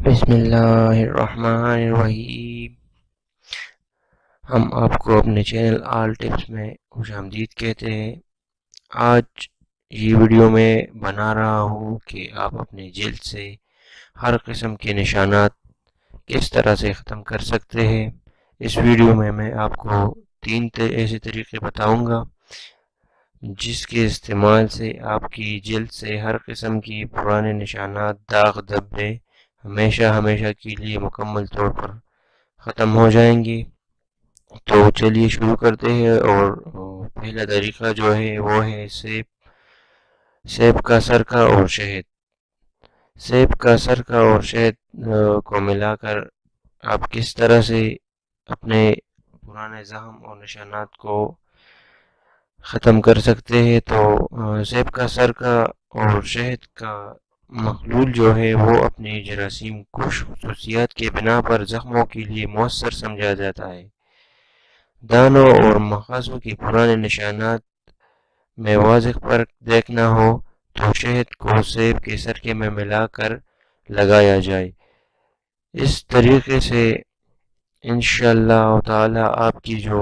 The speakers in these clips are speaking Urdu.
بسم اللہ الرحمن الرحیم۔ ہم آپ کو اپنے چینل آل ٹپس میں خوش آمدید کہتے ہیں۔ آج یہ ویڈیو میں بنا رہا ہوں کہ آپ اپنے جلد سے ہر قسم کے نشانات کس طرح سے ختم کر سکتے ہیں۔ اس ویڈیو میں آپ کو 3 ایسے طریقے بتاؤں گا جس کے استعمال سے آپ کی جلد سے ہر قسم کی پرانے نشانات، داغ، دھبے ہمیشہ کے لیے مکمل طور پر ختم ہو جائیں گے۔ تو چلیے شروع کرتے ہیں۔ اور پہلا طریقہ جو ہے وہ ہے سیب کا سرکہ اور شہد۔ سیب کا سرکہ اور شہد کو ملا کر آپ کس طرح سے اپنے پرانے زخم اور نشانات کو ختم کر سکتے ہیں۔ تو سیب کا سرکہ اور شہد کا مخلوط جو ہے وہ اپنی جراثیم کش خصوصیات کے بنا پر زخموں کے لیے مؤثر سمجھا جاتا ہے۔ دانوں اور مخاصوں کے پرانے نشانات میں واضح فرق دیکھنا ہو تو شہد کو سیب کے سرکے میں ملا کر لگایا جائے۔ اس طریقے سے انشاءاللہ تعالی آپ کی جو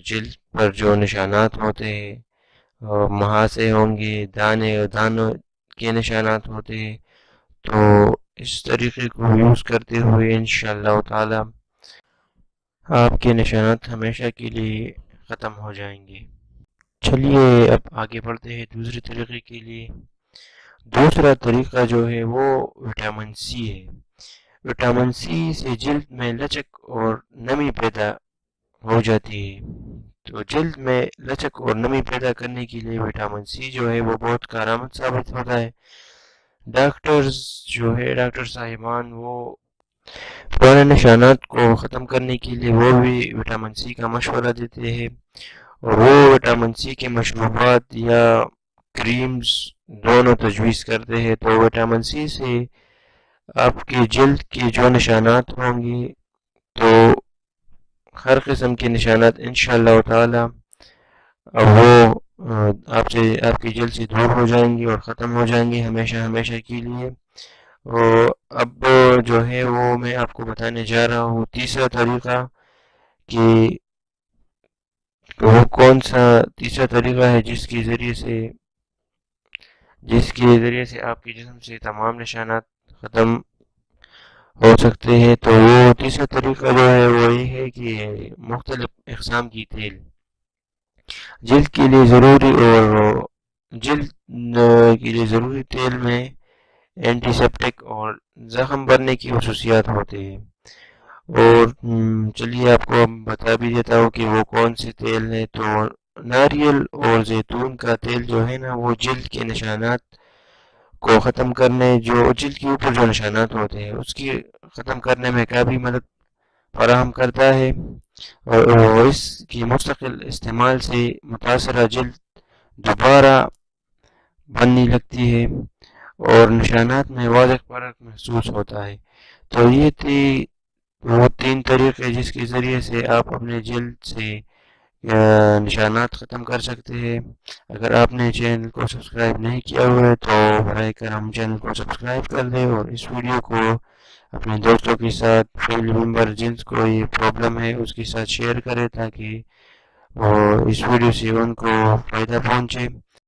جلد پر جو نشانات ہوتے ہیں، مہاسے ہوں گے، دانوں کے نشانات ہوتے ہیں، تو اس طریقے کو یوز کرتے ہوئے انشاءاللہ تعالی آپ کے نشانات ہمیشہ کے لیے ختم ہو جائیں گے۔ چلیے اب آگے بڑھتے ہیں دوسرے طریقے کے لیے۔ دوسرا طریقہ جو ہے وہ وٹامن سی ہے۔ وٹامن سی سے جلد میں لچک اور نمی پیدا ہو جاتی ہے۔ تو جلد میں لچک اور نمی پیدا کرنے کے لیے وٹامن سی جو ہے وہ بہت کارآمد ثابت ہوتا ہے۔ ڈاکٹر صاحبان وہ پرانے نشانات کو ختم کرنے کے لیے وہ بھی وٹامن سی کا مشورہ دیتے ہیں، اور وہ وٹامن سی کے مشروبات یا کریمز دونوں تجویز کرتے ہیں۔ تو وٹامن سی سے آپ کی جلد کے جو نشانات ہوں گے تو ہر قسم کے نشانات انشاءاللہ تعالی وہ آپ کی جلد سے دور ہو جائیں گے اور ختم ہو جائیں گے ہمیشہ کے لیے۔ اور اب جو ہے وہ میں آپ کو بتانے جا رہا ہوں تیسرا طریقہ، کہ وہ کون سا تیسرا طریقہ ہے جس کے ذریعے سے آپ کے جسم سے تمام نشانات ختم ہو سکتے ہیں۔ تو وہ تیسرا طریقہ جو ہے وہ یہ ہے کہ مختلف اقسام کی تیل جلد کے لیے ضروری تیل میں اینٹی سیپٹک اور زخم بھرنے کی خصوصیات ہوتے ہیں۔ اور چلیے آپ کو بتا بھی دیتا ہوں کہ وہ کون سے تیل ہیں۔ تو ناریل اور زیتون کا تیل جو ہے نا وہ جلد کے نشانات کو ختم کرنے، جو جلد کے اوپر جو نشانات ہوتے ہیں اس کی ختم کرنے میں کافی مدد فراہم کرتا ہے، اور اس کی مستقل استعمال سے متاثرہ جلد دوبارہ بننے لگتی ہے اور نشانات میں واضح فرق محسوس ہوتا ہے۔ تو یہ تھی وہ 3 طریقے جس کے ذریعے سے آپ اپنے جلد سے نشانات ختم کر سکتے ہیں۔ اگر آپ نے چینل کو سبسکرائب نہیں کیا ہوا ہے تو برائے کرم چینل کو سبسکرائب کر دیں، اور اس ویڈیو کو اپنے دوستوں کے ساتھ، فیملی ممبر جن کو یہ پرابلم ہے اس کے ساتھ شیئر کریں تاکہ وہ اس ویڈیو سے ان کو فائدہ پہنچے۔